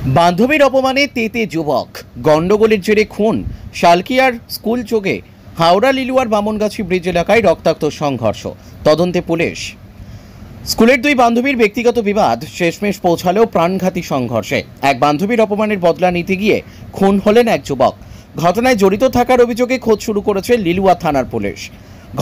বান্ধবীর অপমানে তেতে যুবক, গন্ডগোলের জেরে খুন। শালকিয়ার স্কুল চোখে হাওড়া লিলুয়ার বামনগাছি ব্রিজ এলাকায় রক্তাক্ত সংঘর্ষ, তদন্তে পুলিশ। স্কুলের দুই বান্ধবীর ব্যক্তিগত বিবাদ শেষমেশ পৌঁছালেও প্রাণঘাতী সংঘর্ষে এক বান্ধবীর অপমানের বদলা নিতে গিয়ে খুন হলেন এক যুবক। ঘটনায় জড়িত থাকার অভিযোগে খোঁজ শুরু করেছে লিলুয়া থানার পুলিশ।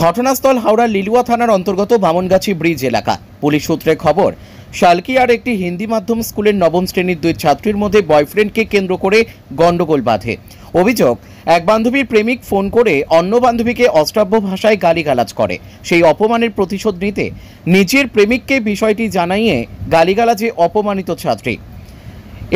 ঘটনাস্থল হাওড়া লিলুয়া থানার অন্তর্গত বামনগাছি ব্রিজ এলাকা। পুলিশ সূত্রে খবর, শালকিয়ার একটি হিন্দি মাধ্যম স্কুলের নবম শ্রেণীর দুই ছাত্রীর মধ্যে বয়ফ্রেন্ডকে কেন্দ্র করে গন্ডগোল বাধে। অভিযোগ, এক বান্ধবীর প্রেমিক ফোন করে অন্য বান্ধবীকে অশ্রাব্য ভাষায় গালিগালাজ করে। সেই অপমানের প্রতিশোধ নিতে নিজের প্রেমিককে বিষয়টি জানাইয়ে গালিগালাজে অপমানিত ছাত্রী।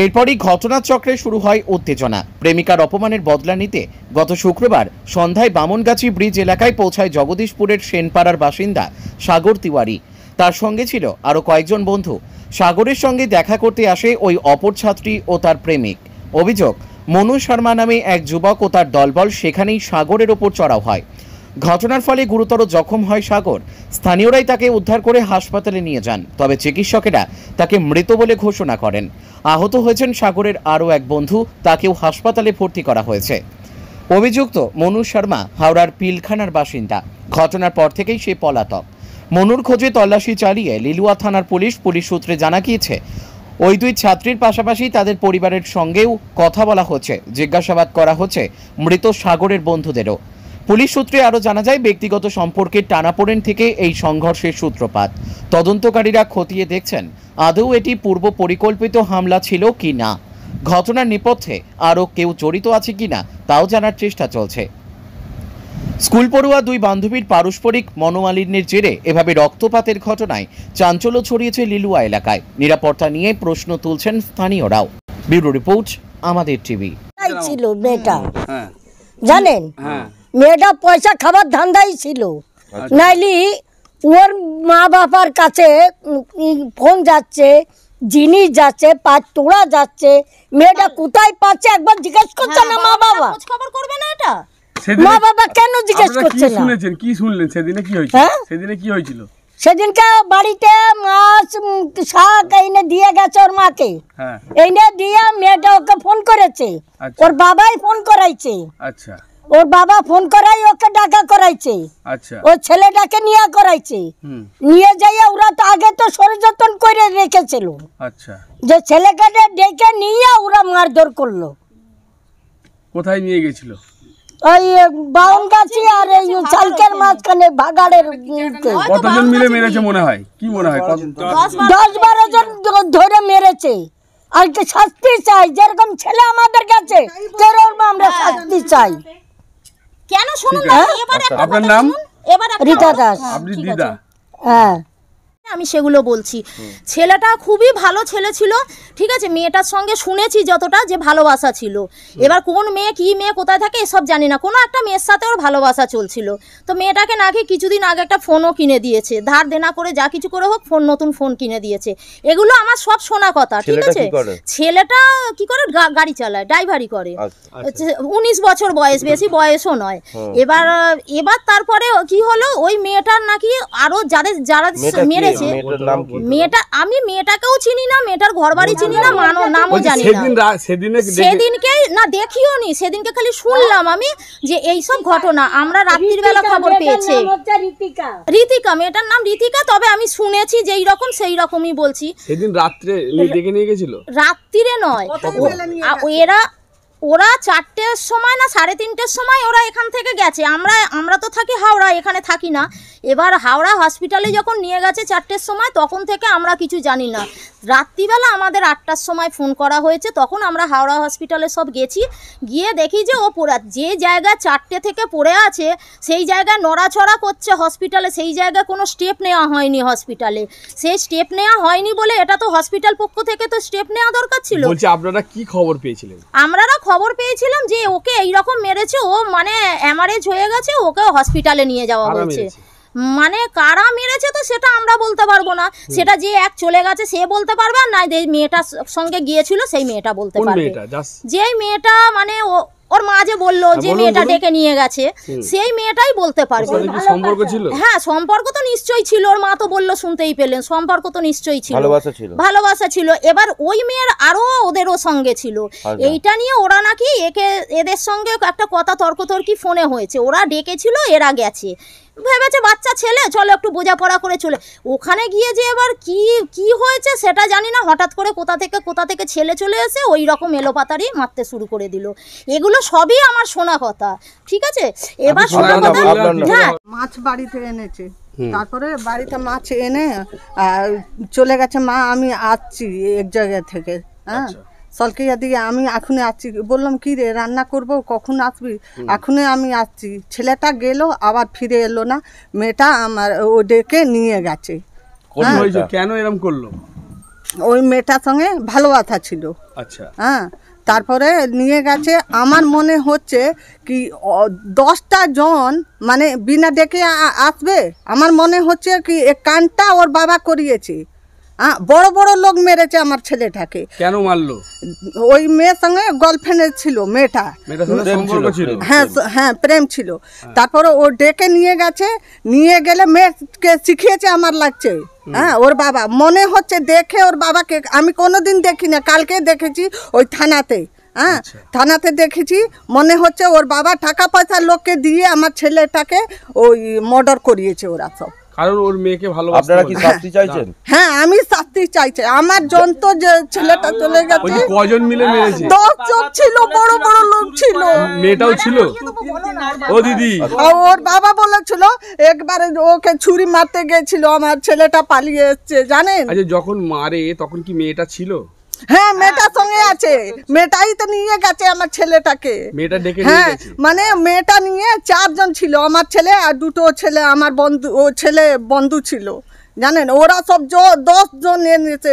এরপরই ঘটনাচক্রে শুরু হয় উত্তেজনা। প্রেমিকার অপমানের বদলা নিতে গত শুক্রবার সন্ধ্যায় বামনগাছি ব্রিজ এলাকায় পৌঁছায় জগদীশপুরের সেনপাড়ার বাসিন্দা সাগর তিওয়ারি। তার সঙ্গে ছিল আরও কয়েকজন বন্ধু। সাগরের সঙ্গে দেখা করতে আসে ওই অপর ছাত্রী ও তার প্রেমিক। অভিযোগ, মনু শর্মা নামে এক যুবক ও তার দলবল সেখানেই সাগরের ওপর চড়াও হয়। ঘটনার ফলে গুরুতর জখম হয় সাগর। স্থানীয়রাই তাকে উদ্ধার করে হাসপাতালে নিয়ে যান, তবে চিকিৎসকেরা তাকে মৃত বলে ঘোষণা করেন। আহত হয়েছেন সাগরের আরও এক বন্ধু, তাকেও হাসপাতালে ভর্তি করা হয়েছে। অভিযুক্ত মনু শর্মা হাওড়ার পিলখানার বাসিন্দা। ঘটনার পর থেকেই সে পলাতক। মনুর খোঁজে তল্লাশি চালিয়ে লিলুয়া থানার পুলিশ সূত্রে জানা গিয়েছে, ওই দুই ছাত্রীর পাশাপাশি তাদের পরিবারের সঙ্গেও কথা বলা হচ্ছে। জিজ্ঞাসাবাদ করা হচ্ছে মৃত সাগরের বন্ধুদেরও। পুলিশ সূত্রে আরও জানা যায়, ব্যক্তিগত সম্পর্কের টানাপোড়েন থেকে এই সংঘর্ষের সূত্রপাত। তদন্তকারীরা খতিয়ে দেখছেন আদৌ এটি পূর্ব পরিকল্পিত হামলা ছিল কি না। ঘটনার নেপথ্যে আরও কেউ জড়িত আছে কিনা তাও জানার চেষ্টা চলছে। স্কুল পড়ুয়া দুই বান্ধবীর পারস্পরিক মনোমালিন্যের জেরে এভাবে রক্তপাতের ঘটনায় চাঞ্চল্য ছড়িয়েছে লিলুয়া এলাকায়। নিরাপত্তা নিয়ে প্রশ্ন তুলছেন স্থানীয়রাও। ব্যুরো রিপোর্ট, আমাদের টিভি। ছিল মেয়েটা, জানেন, মেয়েটা পয়সা খাবার ধান্দাই ছিল। নাইলি ওর মা বাবার কাছে ফোন যাচ্ছে, জিনিস যাচ্ছে, পাঁচ তোড়া যাচ্ছে। মেয়েটা কোথায় পাচ্ছে একবার জিজ্ঞেস করছে না মা বাবা? খবর করবে না এটা মা বাবা কেন জিজ্ঞেস করছে না? শুনেছেন কি শুনলেন সেদিনে কি হয়েছিল? সেদিনে কি হয়েছিল? সেদিনকে বাড়িতে মাছ শাক এনে দিয়ে গেছে ওর মাকে। এনে দিয়ে মেয়েটা ওকে ফোন করেছে, ওর বাবাই ফোন করাইছে। আচ্ছা, ওর বাবা ফোন করাই ওকে ডাকা করাইছে। আচ্ছা, ওর ছেলেটাকে নিয়ে করাইছে। নিয়ে যাইয়া ওরা তো আগে তো ষড়যন্ত্র করে রেখেছিল। আচ্ছা, যে ছেলেকে ডেকে নিয়ে ওরা মারধর করলো। কোথায় নিয়ে গেছিল? ওই বাউনগাছি আর এই চালকের মাঝখানে ভাগাড়ের। কতজন মিলে মেরেছে মনে হয়? কি মনে হয়? 10-12 জন ধরে মেরেছে। আর কি শাস্তি চাই, যেরকম ছেলে আমাদের কাছে সেরকম আমরা শাস্তি চাই। কেন শুনুন না, এবারে আপনার নাম? রীতা দাস। আপনি দিদা? হ্যাঁ, আমি সেগুলো বলছি। ছেলেটা খুবই ভালো ছেলে ছিল, ঠিক আছে। মেয়েটার সঙ্গে শুনেছি যতটা যে ভালোবাসা ছিল। এবার কোন মেয়ে কি মেয়ে কোথায় থাকে এসব জানি না, কোনো একটা মেয়ের সাথে ওর ভালোবাসা চলছিল। তো মেয়েটাকে নাকি কিছুদিন আগে একটা ফোনও কিনে দিয়েছে, ধার দেনা করে যা কিছু করে হোক ফোন, নতুন ফোন কিনে দিয়েছে। এগুলো আমার সব শোনা কথা, ঠিক আছে। ছেলেটা কি করে? গাড়ি চালায়, ড্রাইভারি করে। 19 বছর বয়স, বেশি বয়সও নয়। এবার তারপরে কি হলো, ওই মেয়েটার নাকি আরো যারা মেরে মেয়েটা, আমি মেয়েটাকেও চিনি না, মেয়েটার ঘর বাড়ি চিনি না, নামও জানি না। সেদিনকে না দেখিও নি, সেদিনকে খালি শুনলাম আমি যে এইসব ঘটনা। আমরা রাত্রির বেলা খবর পেয়েছি। রীতিকা, মেয়েটার নাম রীতিকা। তবে আমি শুনেছি যে এইরকম সেই রকমই বলছি। সেদিন রাত্রে ডেকে নিয়ে গেছিল? রাত্রিরে নয়, ওরা 4টের সময় না 3:30-র সময় ওরা এখান থেকে গেছে। আমরা তো থাকি হাওড়া, এখানে থাকি না। এবার হাওড়া হসপিটালে যখন নিয়ে গেছে 4টের সময়, তখন থেকে আমরা কিছু জানি না। রাত্রিবেলা আমাদের 8টার সময় ফোন করা হয়েছে, তখন আমরা হাওড়া হসপিটালে সব গেছি। গিয়ে দেখি যে ও যে জায়গায় 4টে থেকে পড়ে আছে সেই জায়গায় নড়াচড়া করছে হসপিটালে। সেই জায়গায় কোনো স্টেপ নেওয়া হয়নি হসপিটালে। সেই স্টেপ নেওয়া হয়নি বলে এটা তো হসপিটাল পক্ষ থেকে তো স্টেপ নেওয়া দরকার ছিল। বলছি, আপনারা কি খবর পেয়েছিলেন? আমরা খবর পেয়েছিলাম যে ওকে এইরকম মেরেছে, ও মানে অ্যামারেজ হয়ে গেছে, ওকে হসপিটালে নিয়ে যাওয়া হয়েছে। মানে কারা মেরেছে তো সেটা আমরা বলতে পারবো না। সেটা যে এক চলে গেছে সে বলতে পারবে, আর না মেয়েটার সঙ্গে গিয়েছিল সেই মেয়েটা বলতে পারবে। যেই মেয়েটা মানে ওর মা যে বললো যে মেয়েটা ডেকে নিয়ে গেছে, সেই মেয়েটাই বলতে পারবে। সম্পর্ক ছিল? হ্যাঁ, সম্পর্ক তো নিশ্চয়ই ছিল। ওর মা তো বললো, শুনতেই পেলেন, সম্পর্ক তো নিশ্চয়ই ছিল, ভালোবাসা ছিল। এবার ওই মেয়ের আরো ওদেরও সঙ্গে ছিল। এইটা নিয়ে ওরা নাকি এদের সঙ্গে একটা কথা তর্কতর্কি ফোনে হয়েছে। ওরা ডেকেছিল, এরা গেছে, ভেবেছে বাচ্চা ছেলে, চলো একটু বোঝাপড়া করে চলে। ওখানে গিয়ে যে এবার কি হয়েছে সেটা জানি না, হঠাৎ করে কোথা থেকে ছেলে চলে এসে ওই রকম এলোপাতারি মারতে শুরু করে দিল। এগুলো সবই আমার শোনা কথা, ঠিক আছে। এবার শোনা কথা, হ্যাঁ, মাছ বাড়িতে এনেছে, তারপরে বাড়িতে মাছ এনে চলে গেছে, মা আমি আসছি এক জায়গা থেকে, হ্যাঁ সলকিয়া দিয়ে আমি এখনই আসছি। বললাম কি রে রান্না করব, কখন আসবি? এখনই আমি আসছি। ছেলেটা গেল, আবার ফিরে এলো না। মেয়েটা আমার ও ডেকে নিয়ে গেছে। কেন এরকম করলো? ওই মেয়েটার সঙ্গে ভালোবাসা ছিল। আচ্ছা, হ্যাঁ, তারপরে নিয়ে গেছে। আমার মনে হচ্ছে কি 10টা জন মানে বিনা ডেকে আসবে। আমার মনে হচ্ছে কি এ কানটা ওর বাবা করিয়েছে। বড় বড় লোক মেরেছে আমার ছেলেটাকে। কেন মারলো? ওই মেয়ের সঙ্গে গার্লফ্রেন্ড ছিল, মেয়েটা। হ্যাঁ হ্যাঁ, প্রেম ছিল। তারপরে ও ডেকে নিয়ে গেছে, নিয়ে গেলে মেয়েকে শিখিয়েছে আমার লাগছে। হ্যাঁ, ওর বাবা মনে হচ্ছে দেখে ওর বাবাকে আমি কোনোদিন দেখি না, কালকে দেখেছি ওই থানাতে। হ্যাঁ, থানাতে দেখেছি। মনে হচ্ছে ওর বাবা টাকা পয়সা লোককে দিয়ে আমার ছেলেটাকে ওই মার্ডার করিয়েছে ওরা সব। কারণ ওর মেয়েকে ভালোবাসে। আপনারা কি শাস্তি চাইছেন? হ্যাঁ, আমি শাস্তি চাইছি। আমার জন্ত যে ছেলেটা চলে গেছে, কজন মিলে মেরেছে? 10 জন ছিল, বড় বড় লোক ছিল। মেয়েটাও ছিল? ও দিদি, ওর বাবা বলেছিল একবারে ওকে ছুরি মারতে গেছিল, আমার ছেলেটা পালিয়ে এসেছে, জানেন। আচ্ছা, যখন মারে তখন কি মেয়েটা ছিল? হ্যাঁ, মেয়েটার সঙ্গে আছে। মেয়েটাই তো নিয়ে গেছে আমার ছেলেটাকে। মেয়েটা ডেকে নিয়ে হ্যাঁ, গেছে? মানে মেয়েটা নিয়ে 4 জন ছিল, আমার ছেলে আর 2টো ছেলে আমার বন্ধু, ও ছেলে বন্ধু ছিল, জানেন। ওরা সব 10 জন এনেছে,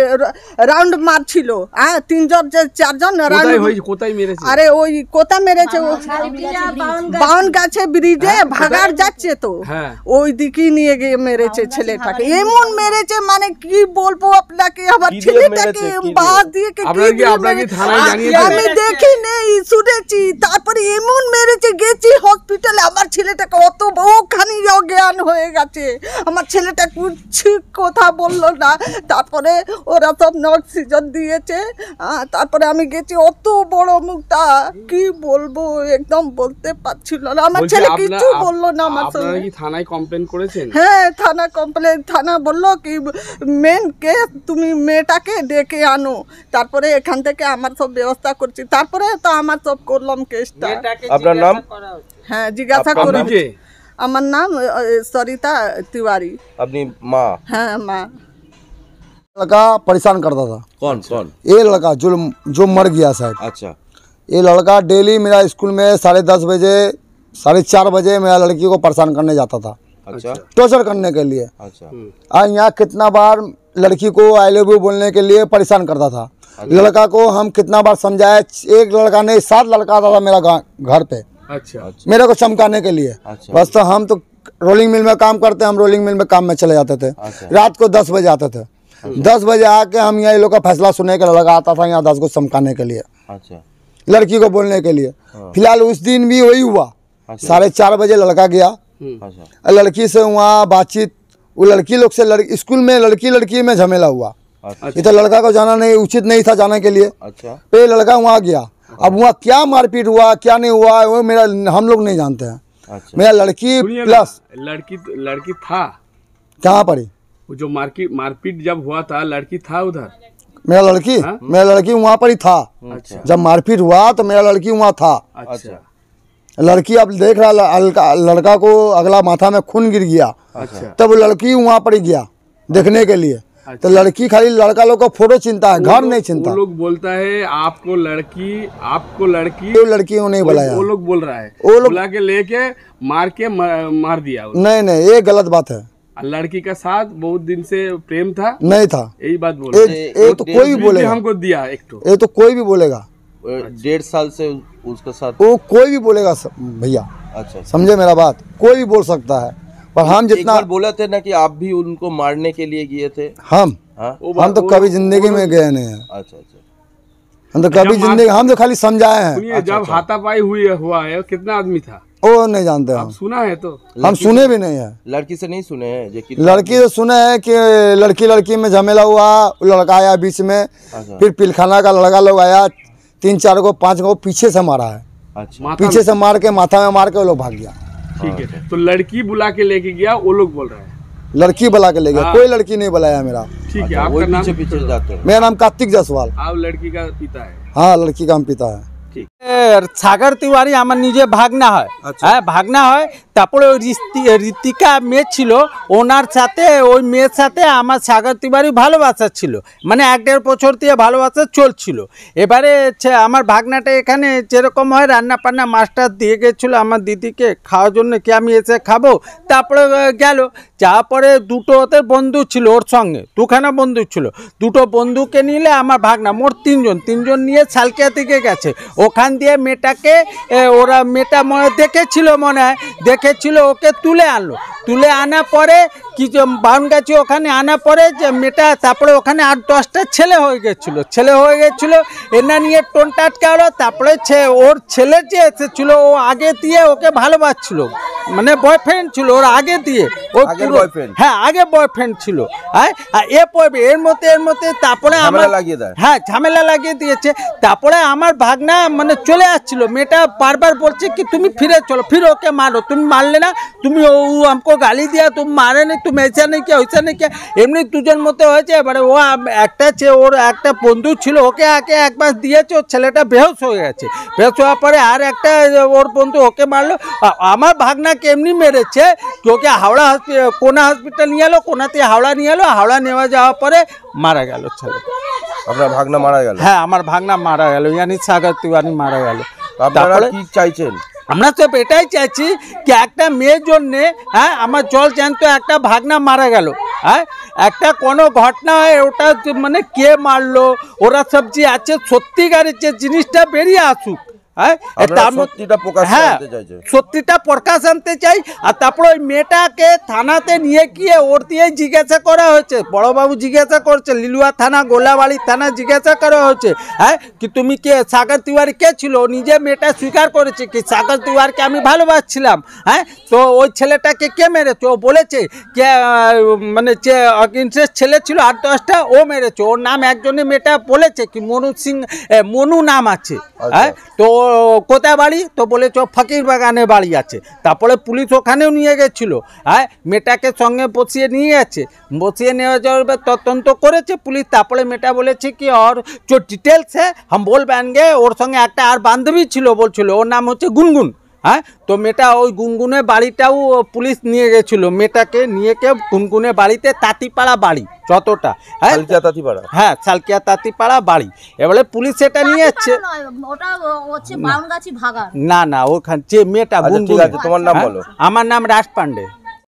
রাউন্ড মারছিল। হ্যাঁ, 3 জন 4 জন রাউন্ড। কোথায় মেরেছে? আরে ওই কোথায় মেরেছে, বাউন গাছে ব্রিজে ভাগার যাচ্ছে তো, ওই দিকে নিয়ে গিয়ে মেরেছে ছেলেটাকে। এমন মেরেছে মানে কি বলবো আপনাকে। আমার ছেলেটাকে বাস দিয়ে আমি দেখি নেই, শুনেছি। তারপরে এমন মেরেছে, গেছি হসপিটালে, আমার ছেলেটাকে অত বহুখানি অজ্ঞান হয়ে গেছে। আমার ছেলেটা কুচ্ছি কথা বললো না। তারপরে ওরা সব অক্সিজেন দিয়েছে। তারপরে আমি গেছি, অত বড় মুখটা কি বলবো, একদম বলতে পারছিল না। আমার ছেলে কিছু বললো না আমার সঙ্গে। আপনারা কি থানায় কমপ্লেন করেছেন? হ্যাঁ, থানা কমপ্লেন। থানা বললো কি মেন কেস, তুমি মেয়েটাকে ডেকে আনো। তারপরে এখান থেকে আমার সব ব্যবস্থা করছি। তারপরে তো আমার সব করলাম কেসটা। আপনার নাম? হ্যাঁ, জিজ্ঞাসা করে। আমার নাম सरिता तिवारी। अपनी माँ? हाँ, माँ। लड़का परेशान करता था। कौन? ये लड़का जो मर गया शायद। अच्छा। ये लड़का डेली मेरा स्कूल में 10:30 बजे 4:30 बजे मेरा लड़की को परेशान करने जाता था। अच्छा। टॉर्चर करने के लिए। अच्छा। आज यहाँ कितना बार लड़की को आई लव यू बोलने के लिए परेशान करता था। अच्छा। लड़का को हम कितना बार समझाए, एक लड़का नहीं 7 लड़का आता था मेरा घर पे। अच्छा। मेरे को चमकाने के लिए। अच्छा। बस तो हम तो रोलिंग मिल में काम करते, हम रोलिंग मिल में काम में चले जाते थे। अच्छा। रात को 10 बजे आते थे। 10 बजे आके हम यहाँ लोग का फैसला सुनने के लड़का आता था यहाँ 10 को चमकाने के लिए। अच्छा। लड़की को बोलने के लिए। फिलहाल उस दिन भी वही हुआ। 4:30 बजे लड़का गया। लड़की से वहाँ बातचीत, वो लड़की लोग से स्कूल में लड़की में झमेला हुआ। ये तो लड़का को जाना नहीं उचित नहीं था जाने के लिए। अच्छा। फिर लड़का वहाँ गया। अब वहाँ क्या मारपीट हुआ क्या नहीं हुआ वो मेरा हम लोग नहीं जानते हैं। अच्छा। मेरा लड़की प्लस लड़की था कहाँ पर? वो जो मारपीट जब हुआ था लड़की था उधर? मेरा लड़की वहाँ पर ही था। अच्छा। जब मारपीट हुआ तो मेरा लड़की वहाँ था। अच्छा। लड़की अब देख रहा लड़का को अगला माथा में खून गिर गया। अच्छा। तब लड़की वहाँ पर ही गया देखने के लिए। अच्छा। तो लड़की खाली लड़का लोग को फोटो चिंता है, घर नहीं चिंता। वो लोग बोलता है आपको लड़की वो लड़की को नहीं बुलाया। वो लोग बोल रहा है वो लोग बुला के लेके मार दिया। नहीं ये गलत बात है। लड़की का साथ बहुत दिन से प्रेम था? नहीं था। यही बात बोल ये तो कोई भी बोलेगा, हमको दिया एक तो ये तो कोई भी बोलेगा। 1.5 साल से उसका साथ वो कोई भी बोलेगा भैया। अच्छा। समझे मेरा बात, कोई भी बोल सकता है। पर हम जितना बोला थे ना कि आप भी उनको मारने के लिए गए थे। हम तो कभी जिंदगी में गए नहीं हैं। अच्छा। हम तो कभी जिंदगी, हम तो खाली समझाए हैं। सुनिए, जब हाथापाई हुआ है कितना आदमी था वो नहीं जानते हम। सुना है तो हम सुने भी नहीं है। लड़की से नहीं सुने हैं? लड़की तो सुने हैं कि लड़की में झमेला हुआ, लड़का आया बीच में, फिर पिलखाना का लड़का लोग आया, 3-4 को 5 को पीछे से मारा है। अच्छा, पीछे से मार के माथा में मार के वो लोग भाग गया। ठीक है, तो लड़की बुला के लेके गया, वो लोग बोल रहे हैं लड़की बुला के ले गया। कोई लड़की नहीं बुलाया मेरा। ठीक है, आपका नाम? पीछे जाते हैं। मेरा नाम कार्तिक जायसवाल। आप लड़की का पिता है? हाँ, लड़की का हम पिता है। सागर तिवारी আমার নিজে ভাগনা হয়। হ্যাঁ, ভাগনা হয়। তারপরে ওই ঋতিকা মেয়ে ছিল, ওনার সাথে ওই মেয়ের সাথে আমার সাগর তিওয়ারি ভালোবাসা ছিল, মানে 1-1.5 বছর দিয়ে ভালোবাসা চলছিল। এবারে আমার ভাগনাটা এখানে যেরকম হয় রান্না পান্না মাস্টার দিয়ে গেছিলো আমার দিদিকে খাওয়ার জন্য, কি আমি এসে খাবো। তারপরে গেল, যাওয়ার পরে দুটো ওদের বন্ধু ছিল ওর সঙ্গে, 2খানা বন্ধু ছিল। দুটো বন্ধুকে নিলে আমার ভাগনা মোট 3জন নিয়ে সালকিয়া দিকে গেছে। ওখান দিয়ে মেয়েটাকে ওরা মেয়েটা দেখেছিল, মনে হয় দেখেছিল, ওকে তুলে আনলো। তুলে আনার পরে কিছু বাউনগাছি ওখানে আনার পরে যে মেয়েটা, তারপরে ওখানে 8-10টা ছেলে হয়ে গেছিলো। এনা নিয়ে টোনটা আটকা হলো। তারপরে ওর ছেলে যে এসেছিল, ও আগে দিয়ে ওকে ভালোবাসছিল, মানে বয়ফ্রেন্ড ছিল ওর আগে দিয়ে। হ্যাঁ, আগে বয়ফ্রেন্ড ছিল। এর মধ্যে তারপরে আমার হ্যাঁ ঝামেলা লাগিয়ে দিয়েছে। তারপরে আমার ভাগনা মানে চলে আসছিল, মেয়েটা বারবার বলছে কি তুমি ফিরে চলো, ফির ওকে মারো, তুমি মারলে না, তুমি ও हमको গালি দিয়া, তুমি মারে নি, তুমি ऐसा नहीं किया वैसा नहीं किया। এমনি দুজন মধ্যে হয়েছে। এবারে ও ওর একটা বন্ধু ছিল, ওকে আগে একবার দিয়েছে, ওর ছেলেটা বেহুশ হয়ে গেছে। বেহুশ হওয়ার পরে আর একটা ওর বন্ধু ওকে মারলো। আমার ভাগনাকে এমনি মেরেছে, ওকে হাওড়া কোনা হসপিটাল নিয়ে এলো, কোনাতে হাওড়া নিয়ে এলো। হাওড়া নেওয়া যাওয়ার পরে মারা গেল ছেলে। আপনার ভাগনা মারা গেল? হ্যাঁ, আমার ভাগনা মারা গেল, यानी সাগর তিওয়ারি মারা গেল। আপনারা কি চাইছেন? আমরা তো এটাই চাইছি কি একটা মেয়ের জন্য, হ্যাঁ, আমার জল জ্যান্ত একটা ভাগনা মারা গেল। হ্যাঁ, একটা কোনো ঘটনা হয়, ওটা মানে কে মারলো, ওরা সব যে আছে সত্যিকারের যে জিনিসটা বেরিয়ে আসুক। হ্যাঁ, সত্যিটা প্রকাশ আনতে চাই। আর তারপরে ওই মেয়েটাকে থানাতে নিয়ে গিয়ে ওর দিয়ে জিজ্ঞাসা করা হয়েছে, বড়বাবু জিজ্ঞাসা করছে, লিলুয়া থানা, গোলাবাড়ি থানা জিজ্ঞাসা করা হয়েছে। হ্যাঁ, কি তুমি কে, সাগর তিওয়ারি কে ছিল? নিজে মেয়েটা স্বীকার করেছে কি সাগর তিওয়ারিকে আমি ভালোবাসছিলাম। হ্যাঁ, তো ওই ছেলেটাকে কে মেরেছে? ও বলেছে কে, মানে যে ইন্টারেস্ট ছেলে ছিল 8-10টা, ও মেরেছে। ওর নাম একজনে মেয়েটা বলেছে কি মনু নাম আছে। হ্যাঁ, তো কোথায় বাড়ি? তো বলেছ ফকির বাগানে বাড়ি আছে। তারপরে পুলিশ ওখানেও নিয়ে গেছিলো। হ্যাঁ, মেয়েটাকে সঙ্গে বসিয়ে নিয়ে গেছে, বসিয়ে নিয়ে যাওয়ার তদন্ত করেছে পুলিশ। তারপরে মেয়েটা বলেছে কি ওর जो डिटेल्स है हम बोल पाएंगे। ওর সঙ্গে একটা আর বান্ধবী ছিল, বলছিল ওর নাম হচ্ছে গুনগুন। হ্যাঁ, তো মেয়েটা ওই গুনগুনের বাড়িটাও পুলিশ নিয়ে গেছিলো। মেয়েটাকে নিয়ে কে গুনগুনের বাড়িতে, তাঁতিপাড়া বাড়ি যতটা, হ্যাঁ হ্যাঁ সালকিয়া তাঁতিপাড়া বাড়ি। এবারে পুলিশ সেটা নিয়ে যাচ্ছে। না, ওখানে যে মেয়েটা গুনগুন। তোমার নাম বলো? আমার নাম রাজ পান্ডে।